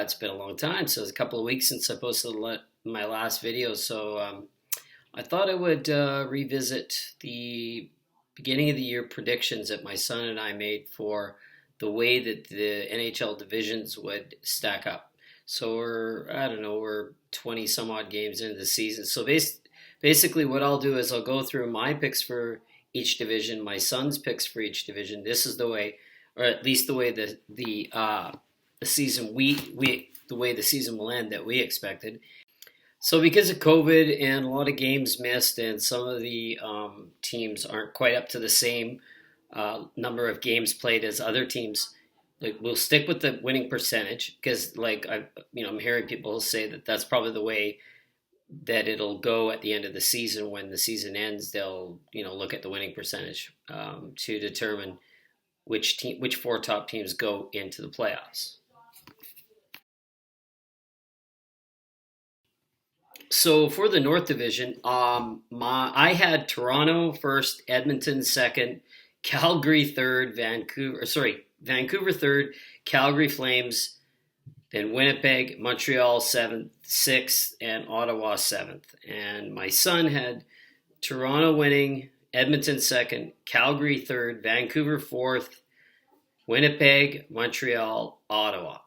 it's been a long time. So it's a couple of weeks since I posted my last video. So I thought I would revisit the beginning of the year predictions that my son and I made for the way that the NHL divisions would stack up. So we're 20 some odd games into the season. So basically what I'll do is I'll go through my picks for each division, my son's picks for each division. This is the way, or at least the way the season the way the season will end that we expected. So because of COVID and a lot of games missed, and some of the teams aren't quite up to the same number of games played as other teams, like we'll stick with the winning percentage because, I'm hearing people say that that's probably the way that it'll go at the end of the season. When the season ends, they'll look at the winning percentage to determine which four top teams go into the playoffs. So for the North Division, I had Toronto first, Edmonton second, Calgary third, Vancouver third, Calgary Flames, then Winnipeg, Montreal seventh, sixth, and Ottawa seventh. And my son had Toronto winning, Edmonton second, Calgary third, Vancouver fourth, Winnipeg, Montreal, Ottawa.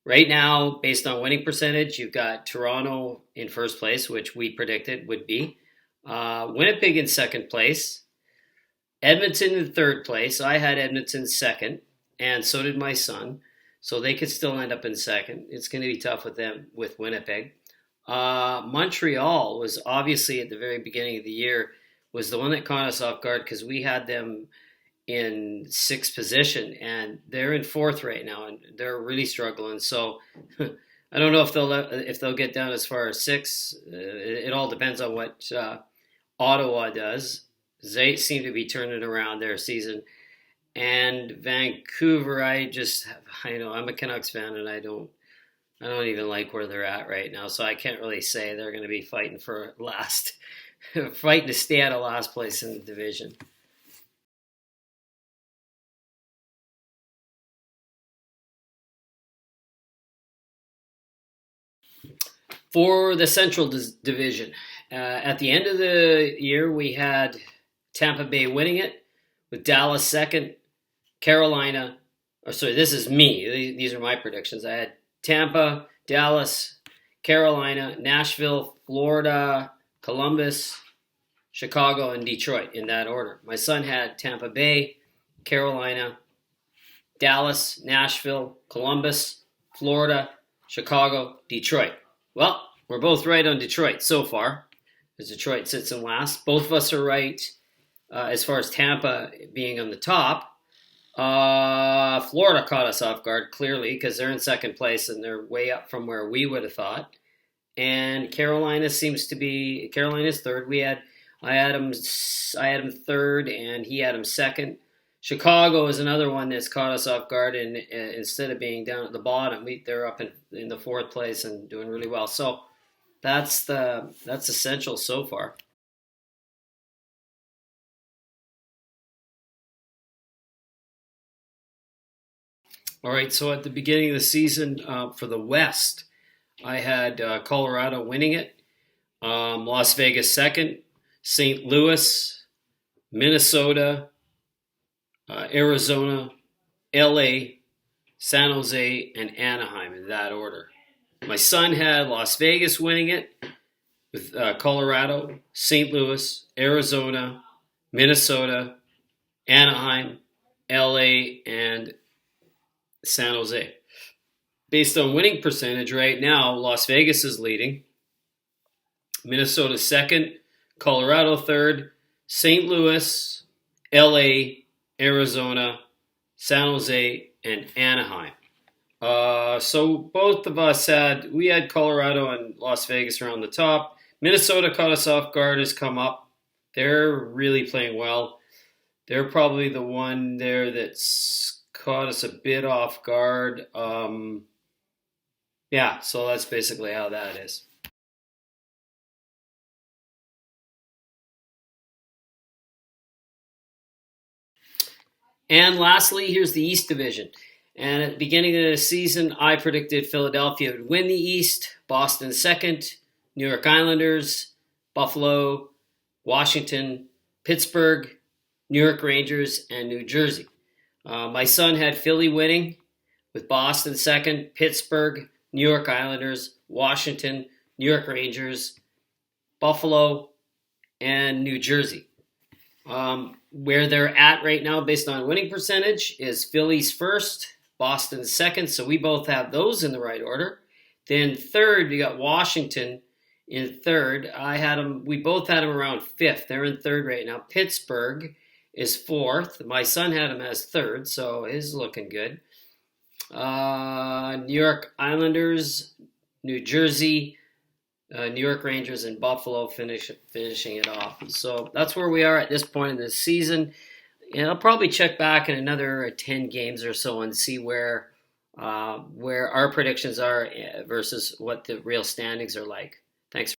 Right now, based on winning percentage, you've got Toronto in first place, which we predicted would be. Winnipeg in second place. Edmonton in third place. I had Edmonton second, and so did my son. So they could still end up in second. It's going to be tough with them, with Winnipeg. Montreal was obviously at the very beginning of the year, was the one that caught us off guard because we had them in sixth position, and they're in fourth right now, and they're really struggling. So I don't know if they'll get down as far as six. It all depends on what Ottawa does. They seem to be turning around their season. And Vancouver, I'm a Canucks fan, and I don't even like where they're at right now. So I can't really say they're going to be fighting for last, fighting to stay out of last place in the division. For the Central Division, at the end of the year, we had Tampa Bay winning it, with Dallas second, Carolina. This is me. These are my predictions. I had Tampa, Dallas, Carolina, Nashville, Florida, Columbus, Chicago, and Detroit in that order. My son had Tampa Bay, Carolina, Dallas, Nashville, Columbus, Florida, Chicago, Detroit. Well, we're both right on Detroit so far, as Detroit sits in last. Both of us are right as far as Tampa being on the top. Florida caught us off guard, clearly, because they're in second place and they're way up from where we would have thought. And Carolina's third. I had him third, and he had him second. Chicago is another one that's caught us off guard, and instead of being down at the bottom, they're up in the fourth place and doing really well. So that's essential so far. All right, so at the beginning of the season for the West, I had Colorado winning it, Las Vegas second, St. Louis, Minnesota, Arizona, LA, San Jose, and Anaheim in that order. My son had Las Vegas winning it with Colorado, St. Louis, Arizona, Minnesota, Anaheim, LA, and San Jose. Based on winning percentage right now, Las Vegas is leading, Minnesota second, Colorado third, St. Louis, LA, Arizona, San Jose, and Anaheim. So both of us had Colorado and Las Vegas around the top. Minnesota caught us off guard, has come up. They're really playing well. They're probably the one there that's caught us a bit off guard. So that's basically how that is. And lastly, here's the East Division. And at the beginning of the season, I predicted Philadelphia would win the East, Boston second, New York Islanders, Buffalo, Washington, Pittsburgh, New York Rangers, and New Jersey. My son had Philly winning with Boston second, Pittsburgh, New York Islanders, Washington, New York Rangers, Buffalo, and New Jersey. Where they're at right now based on winning percentage is Philly's first, Boston's second, so we both have those in the right order. Then third, we got Washington in third. We both had them around fifth. They're in third right now. Pittsburgh is fourth. My son had him as third, so he's looking good. New York Islanders, New Jersey, New York Rangers, and Buffalo finishing it off. So that's where we are at this point in the season. And I'll probably check back in another 10 games or so and see where our predictions are versus what the real standings are like. Thanks.